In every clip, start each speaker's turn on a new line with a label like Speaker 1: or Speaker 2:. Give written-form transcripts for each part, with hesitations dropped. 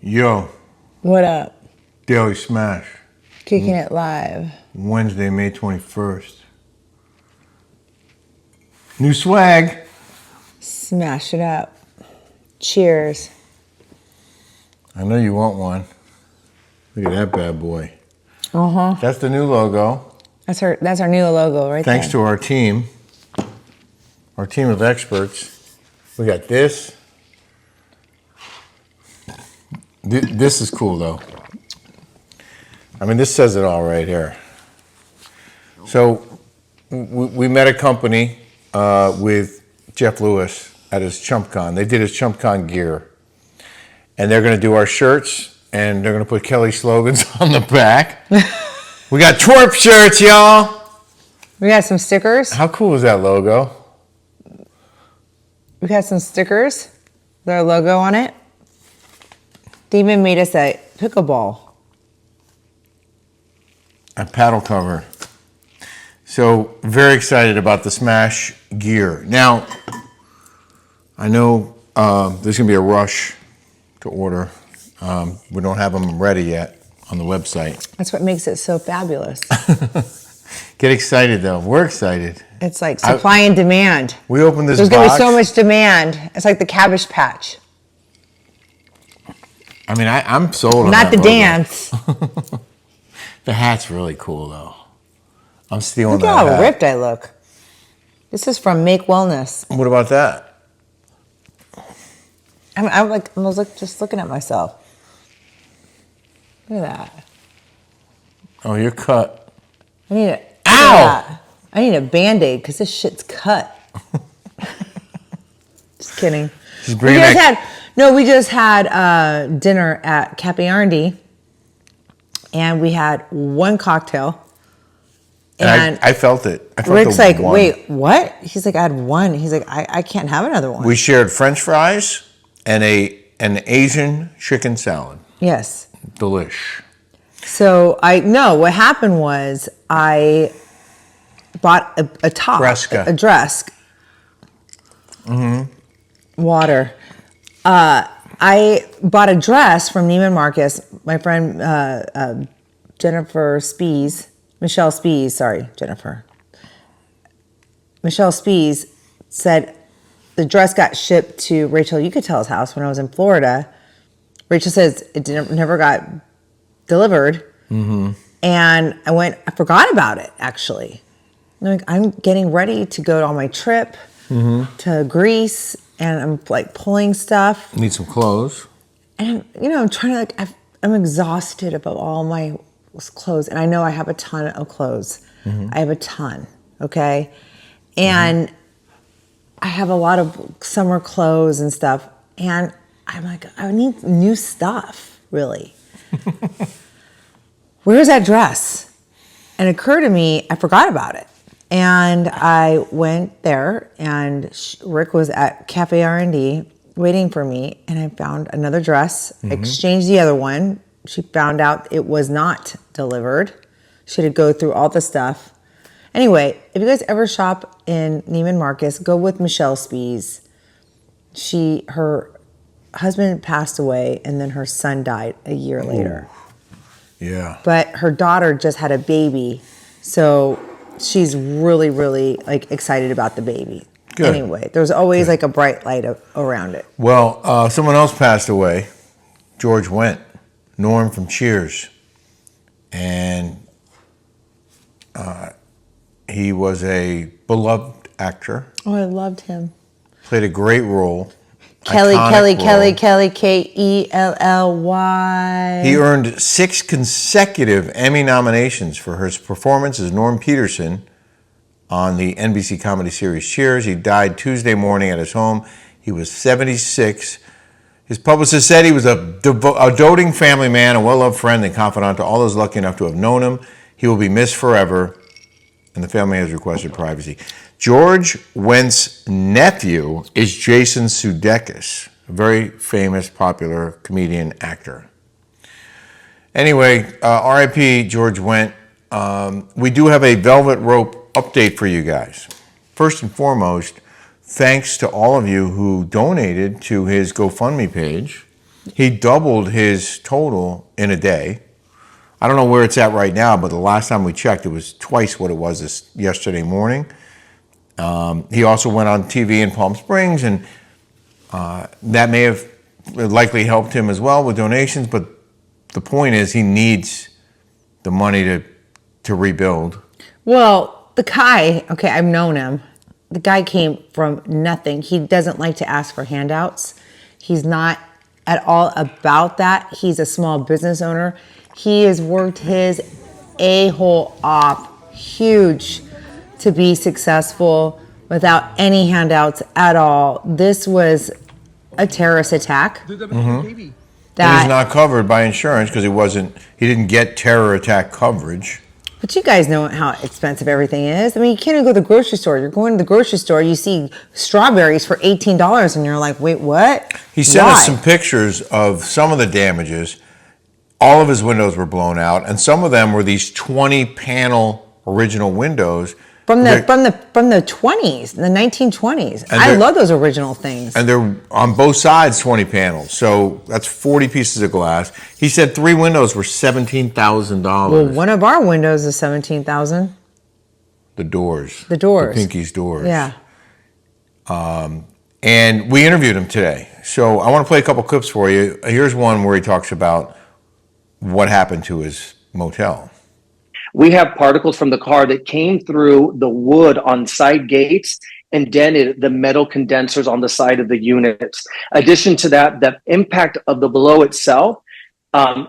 Speaker 1: Yo,
Speaker 2: What up?
Speaker 1: Daily Smash,
Speaker 2: Kicking it live.
Speaker 1: Wednesday, May 21st. New swag.
Speaker 2: Smash it up. Cheers.
Speaker 1: I know you want one. Look at that bad boy.
Speaker 2: Uh-huh.
Speaker 1: That's the new logo.
Speaker 2: That's our new logo right
Speaker 1: Thanks
Speaker 2: there.
Speaker 1: to our team of experts. We got this. This is cool though. I mean, this says it all right here. So we met a company with Jeff Lewis at his ChumpCon. They did his ChumpCon gear. And they're going to do our shirts, and they're going to put Kelly slogans on the back. We got twerp shirts, y'all.
Speaker 2: We got some stickers.
Speaker 1: How cool is that logo?
Speaker 2: We got some stickers with our logo on it. They even made us a pickleball.
Speaker 1: A paddle cover. So very excited about the Smash gear. Now, I know there's going to be a rush to order. We don't have them ready yet on the website.
Speaker 2: That's what makes it so fabulous.
Speaker 1: Get excited though. We're excited.
Speaker 2: It's like supply and demand.
Speaker 1: We opened this
Speaker 2: There's
Speaker 1: box.
Speaker 2: going to be so much demand. It's like the Cabbage Patch.
Speaker 1: I mean, I'm sold on
Speaker 2: Not
Speaker 1: that
Speaker 2: the
Speaker 1: logo.
Speaker 2: dance.
Speaker 1: The hat's really cool though. I'm stealing
Speaker 2: Look
Speaker 1: that
Speaker 2: at how
Speaker 1: hat.
Speaker 2: ripped I look. This is from Make Wellness.
Speaker 1: What about that?
Speaker 2: I was just looking at myself. Look at that.
Speaker 1: Oh, you're cut.
Speaker 2: I need a
Speaker 1: Ow!
Speaker 2: I need a Band-Aid because this shit's cut. Just kidding.
Speaker 1: Just bring
Speaker 2: We just had dinner at Cafe R&D, and we had one cocktail.
Speaker 1: And I felt it. I felt
Speaker 2: Rick's
Speaker 1: the
Speaker 2: like,
Speaker 1: one.
Speaker 2: wait, what? He's like, I had one. He's like, I can't have another one.
Speaker 1: We shared French fries and an Asian chicken salad.
Speaker 2: Yes.
Speaker 1: Delish.
Speaker 2: So what happened was I bought a top,
Speaker 1: Fresca.
Speaker 2: a dress. Mm-hmm. Water. I bought a dress from Neiman Marcus. My friend Michelle Spies said the dress got shipped to Rachel Yucatel's house when I was in Florida. Rachel says it never got delivered. Mm-hmm. And I forgot about it, actually. I'm getting ready to go on my trip to Greece, and I'm like pulling stuff.
Speaker 1: Need some clothes.
Speaker 2: And, I'm trying to, I'm exhausted about all my clothes. And I know I have a ton of clothes. Mm-hmm. I have a ton, okay? And I have a lot of summer clothes and stuff. And I'm like, I need new stuff, really. Where's that dress? And it occurred to me, I forgot about it. And I went there, and Rick was at Cafe R&D waiting for me, and I found another dress, exchanged the other one. She found out it was not delivered. She had to go through all the stuff. Anyway, if you guys ever shop in Neiman Marcus, go with Michelle Spies. Her husband passed away, and then her son died a year later.
Speaker 1: Yeah.
Speaker 2: But her daughter just had a baby, so she's really, really excited about the baby.
Speaker 1: Good.
Speaker 2: Anyway, there's always a bright light around it.
Speaker 1: Well, someone else passed away, George Wendt, Norm from Cheers. And he was a beloved actor.
Speaker 2: Oh, I loved him.
Speaker 1: Played a great role.
Speaker 2: Kelly,
Speaker 1: Iconic role.
Speaker 2: Kelly,
Speaker 1: He earned 6 consecutive Emmy nominations for his performance as Norm Peterson on the NBC comedy series Cheers. He died Tuesday morning at his home. He was 76. His publicist said he was a doting family man, a well-loved friend and confidant to all those lucky enough to have known him. He will be missed forever, and the family has requested privacy. George Wendt's nephew is Jason Sudeikis, a very famous, popular comedian actor. Anyway, R.I.P. George Wendt. We do have a Velvet Rope update for you guys. First and foremost, thanks to all of you who donated to his GoFundMe page. He doubled his total in a day. I don't know where it's at right now, but the last time we checked, it was twice what it was yesterday morning. He also went on TV in Palm Springs, and that may have likely helped him as well with donations. But the point is, he needs the money to rebuild.
Speaker 2: Well, the guy, okay, I've known him. The guy came from nothing. He doesn't like to ask for handouts. He's not at all about that. He's a small business owner. He has worked his a-hole off huge to be successful without any handouts at all. This was a terrorist attack.
Speaker 1: Mm-hmm. That is not covered by insurance because he didn't get terror attack coverage.
Speaker 2: But you guys know how expensive everything is. I mean, you can't even go to the grocery store. You're going to the grocery store, you see strawberries for $18, and you're like, wait, what?
Speaker 1: He sent us some pictures of some of the damages. All of his windows were blown out, and some of them were these 20-panel original windows.
Speaker 2: From the 20s, the 1920s. I love those original things.
Speaker 1: And they're on both sides 20 panels. So that's 40 pieces of glass. He said 3 windows were $17,000.
Speaker 2: Well, one of our windows is $17,000.
Speaker 1: The doors.
Speaker 2: The doors.
Speaker 1: The Pinky's doors.
Speaker 2: Yeah.
Speaker 1: And we interviewed him today. So I want to play a couple clips for you. Here's one where he talks about what happened to his motel.
Speaker 3: We have particles from the car that came through the wood on side gates and dented the metal condensers on the side of the units. Addition to that, the impact of the blow itself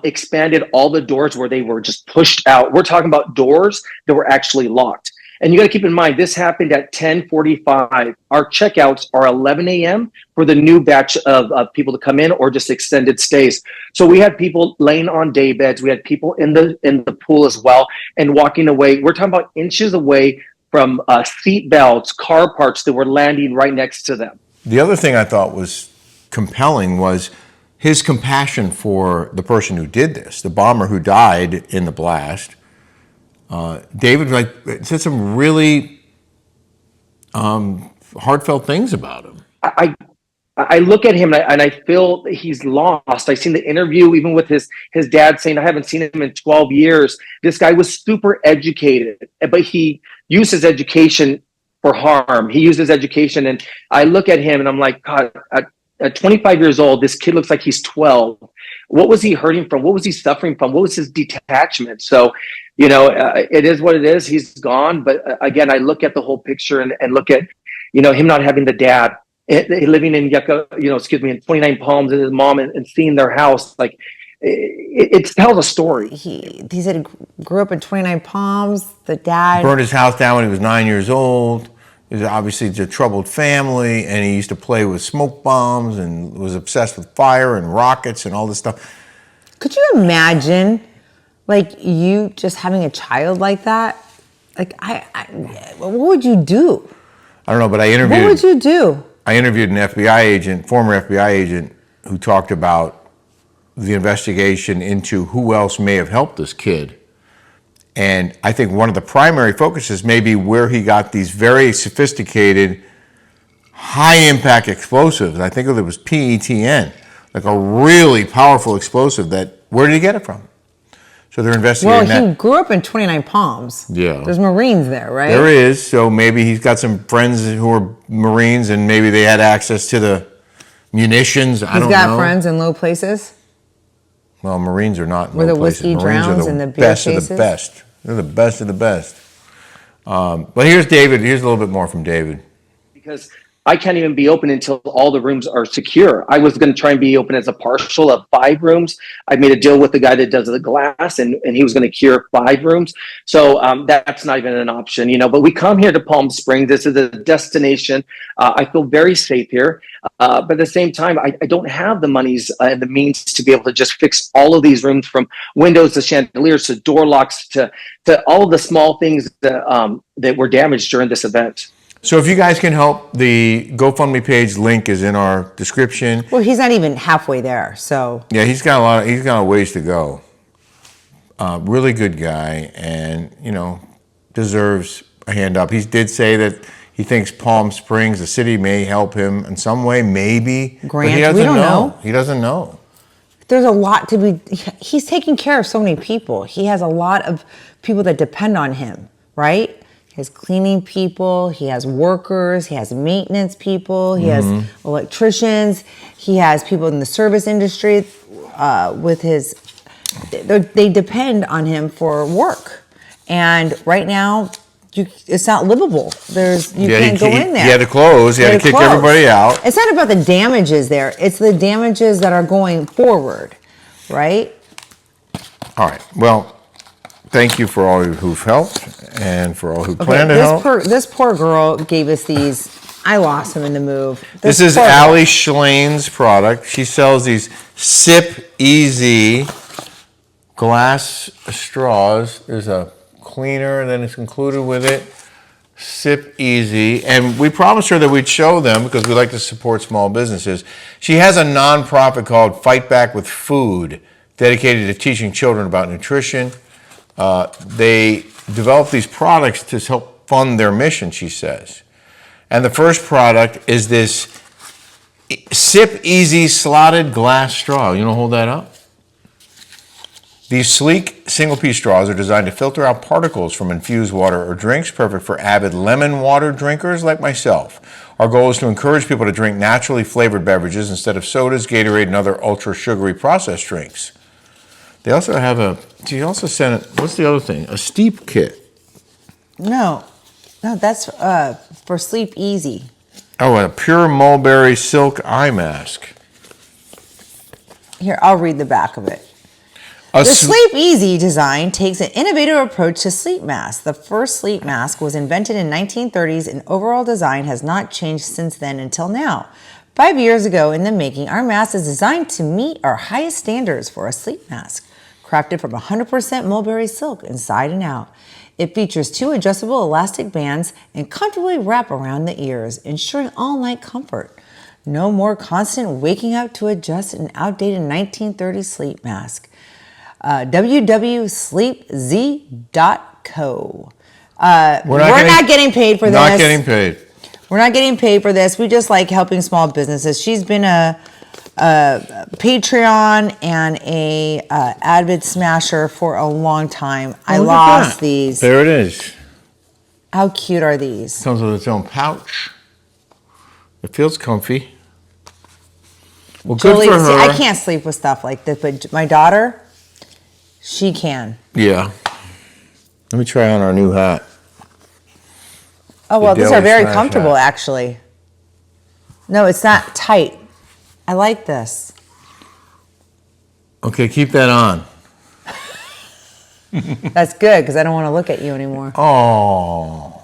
Speaker 3: expanded all the doors where they were just pushed out. We're talking about doors that were actually locked. And you got to keep in mind, this happened at 10:45. Our checkouts are 11 a.m. for the new batch of people to come in or just extended stays. So we had people laying on day beds. We had people in the pool as well and walking away. We're talking about inches away from seat belts, car parts that were landing right next to them.
Speaker 1: The other thing I thought was compelling was his compassion for the person who did this, the bomber who died in the blast. David said some really heartfelt things about him.
Speaker 3: I look at him and I feel he's lost. I seen the interview even with his dad saying, I haven't seen him in 12 years. This guy was super educated, but he used his education for harm. He used his education, and I look at him and I'm like, God, at 25 years old, this kid looks like he's 12. What was he hurting from? What was he suffering from? What was his detachment? So, it is what it is. He's gone. But again, I look at the whole picture and look at, him not having the dad, living in in 29 Palms and his mom and seeing their house. Like, it tells a story.
Speaker 2: He said he grew up in 29 Palms. The dad
Speaker 1: burned his house down when he was 9 years old. He was obviously a troubled family, and he used to play with smoke bombs and was obsessed with fire and rockets and all this stuff.
Speaker 2: Could you imagine, you just having a child like that? What would you do?
Speaker 1: I don't know, but I interviewed.
Speaker 2: What would you do?
Speaker 1: I interviewed an FBI agent, former FBI agent, who talked about the investigation into who else may have helped this kid. And I think one of the primary focuses may be where he got these very sophisticated, high-impact explosives. I think it was PETN, like a really powerful explosive where did he get it from? So they're investigating that.
Speaker 2: Well, he grew up in 29 Palms.
Speaker 1: Yeah.
Speaker 2: There's Marines there, right?
Speaker 1: There is. So maybe he's got some friends who are Marines, and maybe they had access to the munitions. I don't know.
Speaker 2: He's got friends in low places?
Speaker 1: Well, Marines are not in
Speaker 2: where
Speaker 1: low
Speaker 2: the
Speaker 1: places.
Speaker 2: whiskey
Speaker 1: Marines
Speaker 2: drowns
Speaker 1: are
Speaker 2: and the
Speaker 1: the
Speaker 2: beer
Speaker 1: best
Speaker 2: chases?
Speaker 1: of the best. They're the best of the best. But here's David. Here's a little bit more from David.
Speaker 3: Because I can't even be open until all the rooms are secure. I was going to try and be open as a partial of 5 rooms. I made a deal with the guy that does the glass, and he was going to cure 5 rooms. So that's not even an option, but we come here to Palm Springs. This is a destination. I feel very safe here. But at the same time, I don't have the monies and the means to be able to just fix all of these rooms, from windows to chandeliers to door locks to all of the small things that were damaged during this event.
Speaker 1: So if you guys can help, the GoFundMe page link is in our description.
Speaker 2: Well, he's not even halfway there, so.
Speaker 1: Yeah, he's got a ways to go. Really good guy, and deserves a hand up. He did say that he thinks Palm Springs, the city, may help him in some way, maybe.
Speaker 2: Grant,
Speaker 1: but he doesn't
Speaker 2: we don't know.
Speaker 1: He doesn't know.
Speaker 2: there's a lot to be, he's taking care of so many people. He has a lot of people that depend on him, right? He has cleaning people, he has workers, he has maintenance people, he has electricians, he has people in the service industry with his, they depend on him for work. And right now, it's not livable. You can't go in there.
Speaker 1: He had to close. He had to kick everybody out.
Speaker 2: It's not about the damages there. It's the damages that are going forward, right?
Speaker 1: All right. Well, thank you for all who've helped and for all who plan to help.
Speaker 2: This poor girl gave us these. I lost him in the move.
Speaker 1: This is Allie Schlane's product. She sells these Sip Easy glass straws. There's a cleaner, and then it's included with it. Sip Easy. And we promised her that we'd show them because we like to support small businesses. She has a nonprofit called Fight Back with Food, dedicated to teaching children about nutrition. They develop these products to help fund their mission, she says. And the first product is this Sip Easy slotted glass straw. You want to hold that up? These sleek single-piece straws are designed to filter out particles from infused water or drinks, perfect for avid lemon water drinkers like myself. Our goal is to encourage people to drink naturally flavored beverages instead of sodas, Gatorade, and other ultra-sugary processed drinks. They also have she also sent, what's the other thing? A steep kit.
Speaker 2: No, that's for Sleep Easy.
Speaker 1: Oh, and a pure mulberry silk eye mask.
Speaker 2: Here, I'll read the back of it. The Sleep Easy design takes an innovative approach to sleep masks. The first sleep mask was invented in 1930s and overall design has not changed since then until now. 5 years ago in the making, our mask is designed to meet our highest standards for a sleep mask. Crafted from 100% mulberry silk inside and out. It features 2 adjustable elastic bands and comfortably wrap around the ears, ensuring all-night comfort. No more constant waking up to adjust an outdated 1930s sleep mask. www.sleepz.co. We're not getting paid for this.
Speaker 1: Not getting paid.
Speaker 2: We're not getting paid for this. We just like helping small businesses. She's been a Patreon and a avid smasher for a long time. I lost these.
Speaker 1: There it is.
Speaker 2: How cute are these?
Speaker 1: Comes with its own pouch. It feels comfy. Well,
Speaker 2: Julie,
Speaker 1: good for her.
Speaker 2: See, I can't sleep with stuff like this, but my daughter, she can.
Speaker 1: Yeah. Let me try on our new hat.
Speaker 2: Oh, well, these are very comfortable, actually. No, it's not tight. I like this.
Speaker 1: Okay, keep that on.
Speaker 2: That's good, because I don't want to look at you anymore.
Speaker 1: Oh.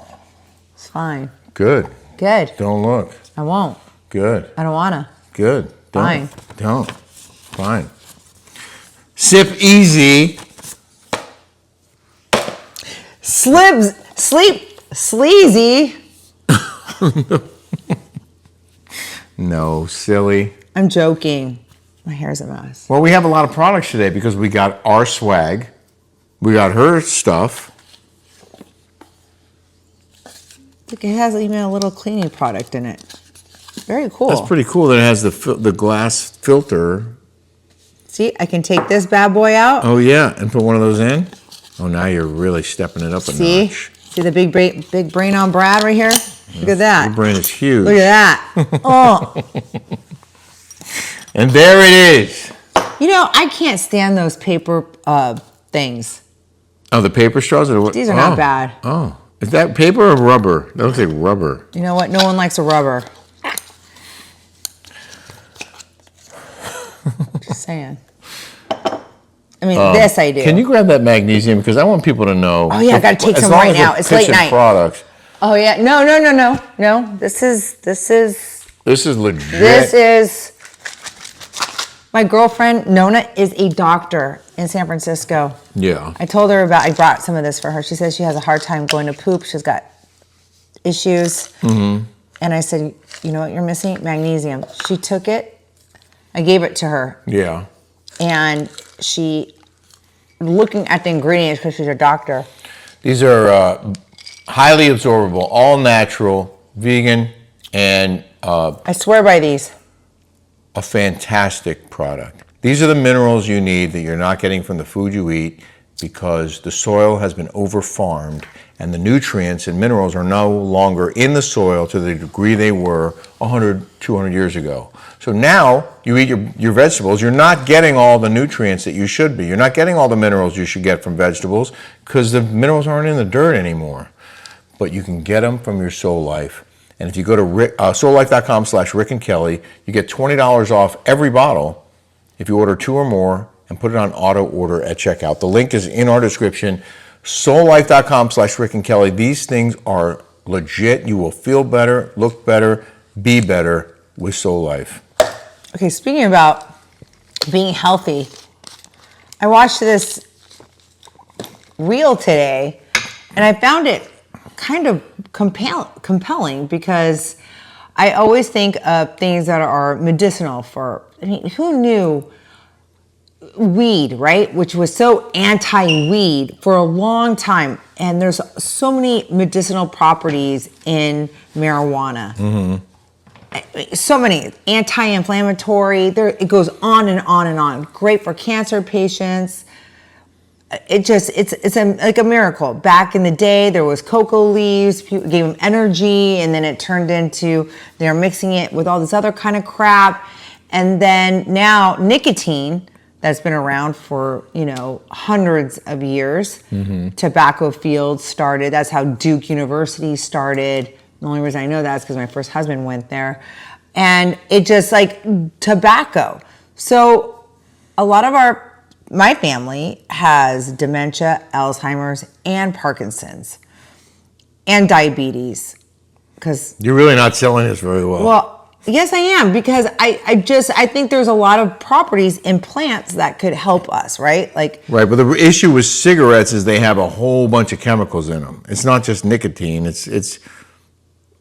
Speaker 2: It's fine.
Speaker 1: Good.
Speaker 2: Good.
Speaker 1: Don't look.
Speaker 2: I won't.
Speaker 1: Good.
Speaker 2: I don't want to.
Speaker 1: Good.
Speaker 2: Fine.
Speaker 1: Don't. Fine. Sip Easy.
Speaker 2: Sleep sleazy.
Speaker 1: No, silly.
Speaker 2: I'm joking. My hair's a mess.
Speaker 1: Well, we have a lot of products today because we got our swag. We got her stuff.
Speaker 2: Look, it has even a little cleaning product in it. Very cool.
Speaker 1: That's pretty cool that it has the glass filter.
Speaker 2: See, I can take this bad boy out.
Speaker 1: Oh, yeah, and put one of those in. Oh, now you're really stepping it up a notch.
Speaker 2: See the big brain on Brad right here? Look at that.
Speaker 1: Your brain is huge.
Speaker 2: Look at that. Oh.
Speaker 1: And there it is.
Speaker 2: You know, I can't stand those paper things.
Speaker 1: Oh, the paper straws?
Speaker 2: These are not bad.
Speaker 1: Oh. Is that paper or rubber? That looks like rubber.
Speaker 2: You know what? No one likes a rubber. Just saying. I mean, this I do.
Speaker 1: Can you grab that magnesium? Because I want people to know.
Speaker 2: Oh, yeah, I got to take some right now. It's late night.
Speaker 1: Products.
Speaker 2: Oh, yeah. No. This is
Speaker 1: legit.
Speaker 2: This is, my girlfriend, Nona, is a doctor in San Francisco.
Speaker 1: Yeah.
Speaker 2: I told her I brought some of this for her. She says she has a hard time going to poop. She's got issues. Mm-hmm. And I said, you know what you're missing? Magnesium. She took it. I gave it to her.
Speaker 1: Yeah.
Speaker 2: And she, looking at the ingredients because she's a doctor.
Speaker 1: These are highly absorbable, all natural, vegan, and
Speaker 2: I swear by these.
Speaker 1: a fantastic product. These are the minerals you need that you're not getting from the food you eat because the soil has been over-farmed and the nutrients and minerals are no longer in the soil to the degree they were 100, 200 years ago. So now you eat your vegetables, you're not getting all the nutrients that you should be. You're not getting all the minerals you should get from vegetables because the minerals aren't in the dirt anymore. But you can get them from your Soul Life. And if you go to SOULLIFE.com/Rick and Kelly, you get $20 off every bottle if you order 2 or more and put it on auto order at checkout. The link is in our description. SOULLIFE.com/Rick and Kelly. These things are legit. You will feel better, look better, be better with Soul Life.
Speaker 2: Okay, speaking about being healthy, I watched this reel today and I found it kind of compelling because I always think of things that are medicinal who knew weed, right? Which was so anti-weed for a long time. And there's so many medicinal properties in marijuana. Mm-hmm. So many anti-inflammatory. It goes on and on and on. Great for cancer patients. It's like a miracle. Back in the day, there was cocoa leaves, people gave them energy, and then it turned into they're mixing it with all this other kind of crap. And then now nicotine, that's been around for, hundreds of years. Mm-hmm. Tobacco fields started. That's how Duke University started. The only reason I know that is because my first husband went there. And it just like tobacco. So a lot of my family has dementia, Alzheimer's, and Parkinson's, and diabetes. Because
Speaker 1: you're really not selling this very well.
Speaker 2: Well, yes, I am, because I think there's a lot of properties in plants that could help us, right? Right,
Speaker 1: but the issue with cigarettes is they have a whole bunch of chemicals in them. It's not just nicotine. It's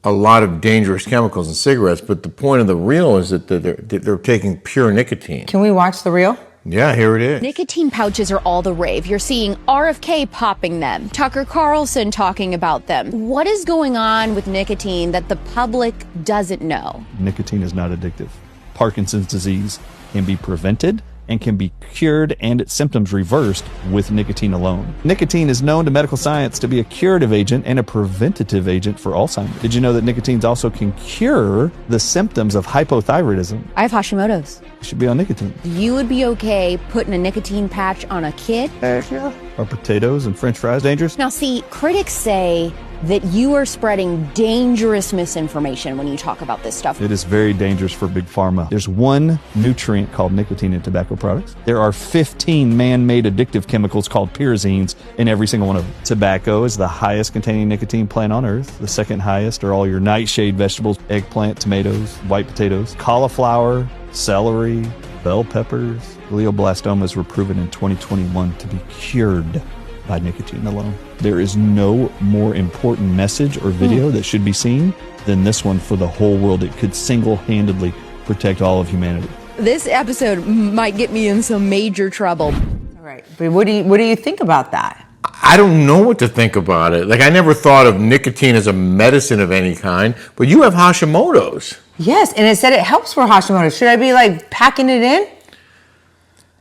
Speaker 1: a lot of dangerous chemicals in cigarettes. But the point of the reel is that they're taking pure nicotine.
Speaker 2: Can we watch the reel?
Speaker 1: Yeah, here it is.
Speaker 4: Nicotine pouches are all the rave. You're seeing RFK popping them, Tucker Carlson talking about them. What is going on with nicotine that the public doesn't know?
Speaker 5: Nicotine is not addictive. Parkinson's disease can be prevented and can be cured and its symptoms reversed with nicotine alone. Nicotine is known to medical science to be a curative agent and a preventative agent for Alzheimer's. Did you know that nicotine also can cure the symptoms of hypothyroidism?
Speaker 4: I have Hashimoto's.
Speaker 5: You should be on nicotine.
Speaker 4: You would be okay putting a nicotine patch on a kid?
Speaker 5: Yeah. Are potatoes and french fries dangerous?
Speaker 4: Now see, critics say that you are spreading dangerous misinformation when you talk about this stuff.
Speaker 5: It is very dangerous for big pharma. There's one nutrient called nicotine in tobacco products. There are 15 man-made addictive chemicals called pyrazines in every single one of them. Tobacco is the highest containing nicotine plant on earth. The second highest are all your nightshade vegetables, eggplant, tomatoes, white potatoes, cauliflower, celery, bell peppers. Glioblastomas were proven in 2021 to be cured by nicotine alone. There is no more important message or video that should be seen than this one for the whole world. It could single-handedly protect all of humanity.
Speaker 4: This episode might get me in some major trouble.
Speaker 2: All right, but what do you think about that?
Speaker 1: I don't know what to think about it. I never thought of nicotine as a medicine of any kind, but you have Hashimoto's.
Speaker 2: Yes, and it said it helps for Hashimoto's. Should I be packing it in?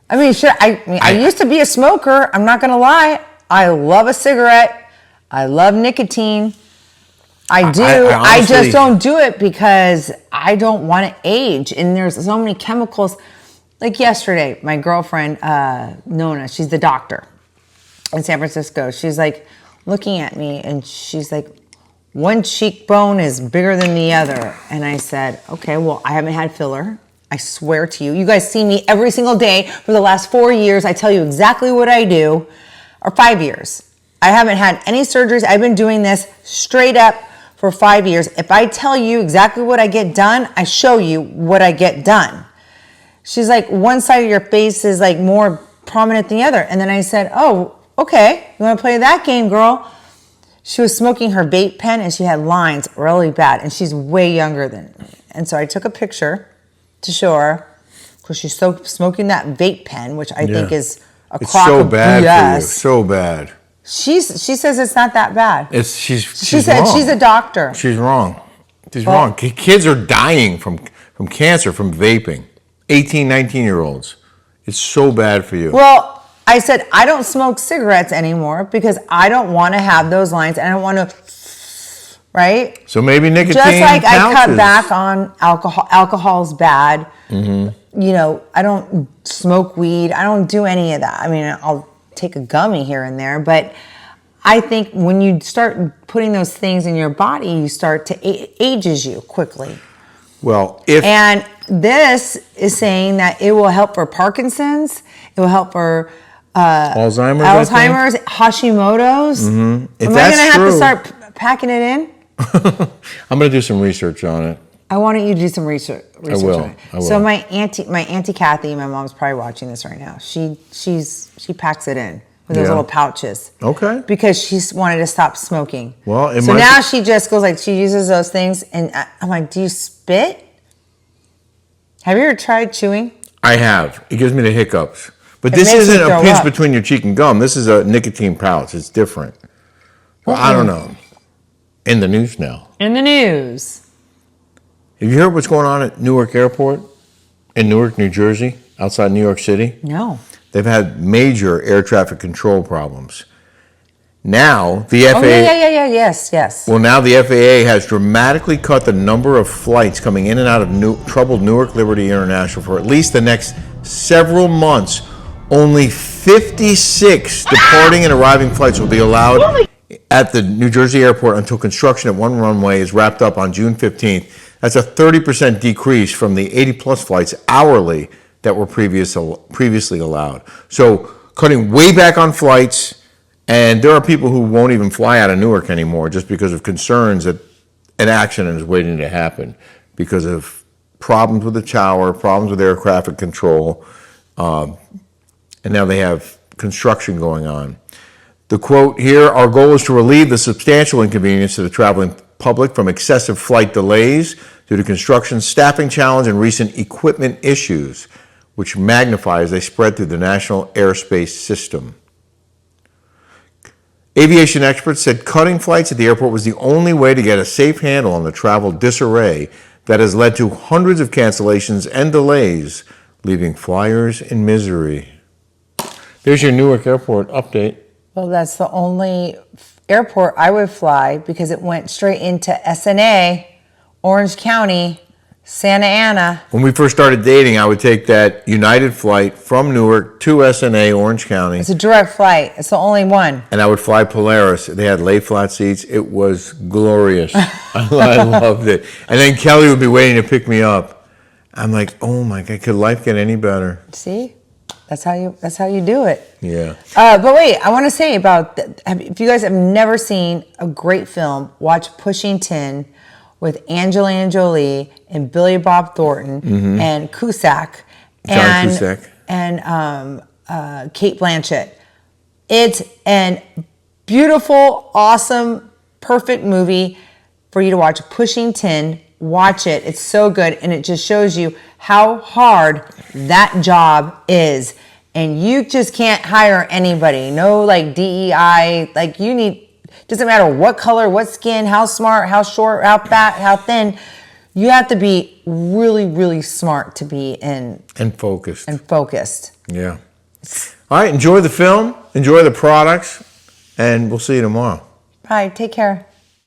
Speaker 2: I mean, I used to be a smoker. I'm not going to lie. I love a cigarette. I love nicotine. I do. I just don't do it because I don't want to age. And there's so many chemicals. Like yesterday, my girlfriend, Nona, she's the doctor in San Francisco. She's looking at me and she's like, one cheekbone is bigger than the other. And I said, okay, well, I haven't had filler. I swear to you. You guys see me every single day for the last 4 years. I tell you exactly what I do. Or 5 years. I haven't had any surgeries. I've been doing this straight up for 5 years. If I tell you exactly what I get done, I show you what I get done. She's like, one side of your face is more prominent than the other. And then I said, oh, okay. You want to play that game, girl? She was smoking her vape pen and she had lines really bad. And she's way younger than me. And so I took a picture to show her because she's smoking that vape pen, which I think is
Speaker 1: it's so bad
Speaker 2: BS.
Speaker 1: for you. So bad.
Speaker 2: She says it's not that bad.
Speaker 1: She
Speaker 2: said
Speaker 1: wrong.
Speaker 2: She's a doctor.
Speaker 1: She's wrong. She's wrong. Kids are dying from cancer from vaping. 18, 19-year-olds. It's so bad for you.
Speaker 2: Well, I said, I don't smoke cigarettes anymore because I don't want to have those lines and I don't want to, right?
Speaker 1: So maybe nicotine
Speaker 2: Just like I cut
Speaker 1: pouches.
Speaker 2: back on alcohol. Alcohol's bad. You know, I don't smoke weed. I don't do any of that. I mean, I'll take a gummy here and there, but I think when you start putting those things in your body, you start to ages you quickly.
Speaker 1: Well,
Speaker 2: And this is saying that it will help for Parkinson's. It will help for
Speaker 1: Alzheimer's,
Speaker 2: Hashimoto's. Am I going to have to start packing it in?
Speaker 1: I'm going to do some research on it.
Speaker 2: I wanted you to do some research.
Speaker 1: I will.
Speaker 2: On it. So my auntie Kathy, my mom's probably watching this right now. She packs it in with those little pouches.
Speaker 1: Okay.
Speaker 2: Because she's wanted to stop smoking.
Speaker 1: Well,
Speaker 2: so now she just goes like, she uses those things, and I'm like, do you spit? Have you ever tried chewing?
Speaker 1: I have. It gives me the hiccups. But
Speaker 2: It
Speaker 1: this
Speaker 2: makes
Speaker 1: isn't
Speaker 2: you
Speaker 1: a
Speaker 2: throw
Speaker 1: pinch
Speaker 2: up.
Speaker 1: between your cheek and gum. This is a nicotine pouch. It's different. Well, I don't know. In the news now.
Speaker 2: In the news.
Speaker 1: Have you heard what's going on at Newark Airport in Newark, New Jersey, outside New York City?
Speaker 2: No.
Speaker 1: They've had major air traffic control problems. Now, the FAA...
Speaker 2: Yes.
Speaker 1: Well, now the FAA has dramatically cut the number of flights coming in and out of troubled Newark Liberty International for at least the next several months. Only 56 departing and arriving flights will be allowed at the New Jersey airport until construction at one runway is wrapped up on June 15th. That's a 30% decrease from the 80-plus flights hourly that were previously allowed. So cutting way back on flights, and there are people who won't even fly out of Newark anymore just because of concerns that an accident is waiting to happen because of problems with the tower, problems with air traffic control, and now they have construction going on. The quote here, our goal is to relieve the substantial inconvenience to the traveling public from excessive flight delays due to construction, staffing challenge, and recent equipment issues, which magnify as they spread through the national airspace system. Aviation experts said cutting flights at the airport was the only way to get a safe handle on the travel disarray that has led to hundreds of cancellations and delays, leaving flyers in misery. There's your Newark Airport update.
Speaker 2: Well, that's the only airport I would fly because it went straight into SNA, Orange County, Santa Ana.
Speaker 1: When we first started dating, I would take that United flight from Newark to SNA, Orange County.
Speaker 2: It's a direct flight. It's the only one.
Speaker 1: And I would fly Polaris. They had lay flat seats. It was glorious. I loved it. And then Kelly would be waiting to pick me up. I'm like, oh my God, could life get any better?
Speaker 2: See? That's how you do it.
Speaker 1: Yeah.
Speaker 2: But wait, I want to say if you guys have never seen a great film, watch Pushing Tin with Angelina Jolie and Billy Bob Thornton and Cusack and Kate Blanchett. It's a beautiful, awesome, perfect movie for you to watch. Pushing Tin. Watch it. It's so good, and it just shows you how hard that job is. And you just can't hire anybody. No, like DEI. Like you need. Doesn't matter what color, what skin, how smart, how short, how fat, how thin. You have to be really, really smart to be in
Speaker 1: and focused.
Speaker 2: Yeah.
Speaker 1: All right. Enjoy the film. Enjoy the products, and we'll see you tomorrow.
Speaker 2: Bye. Take care.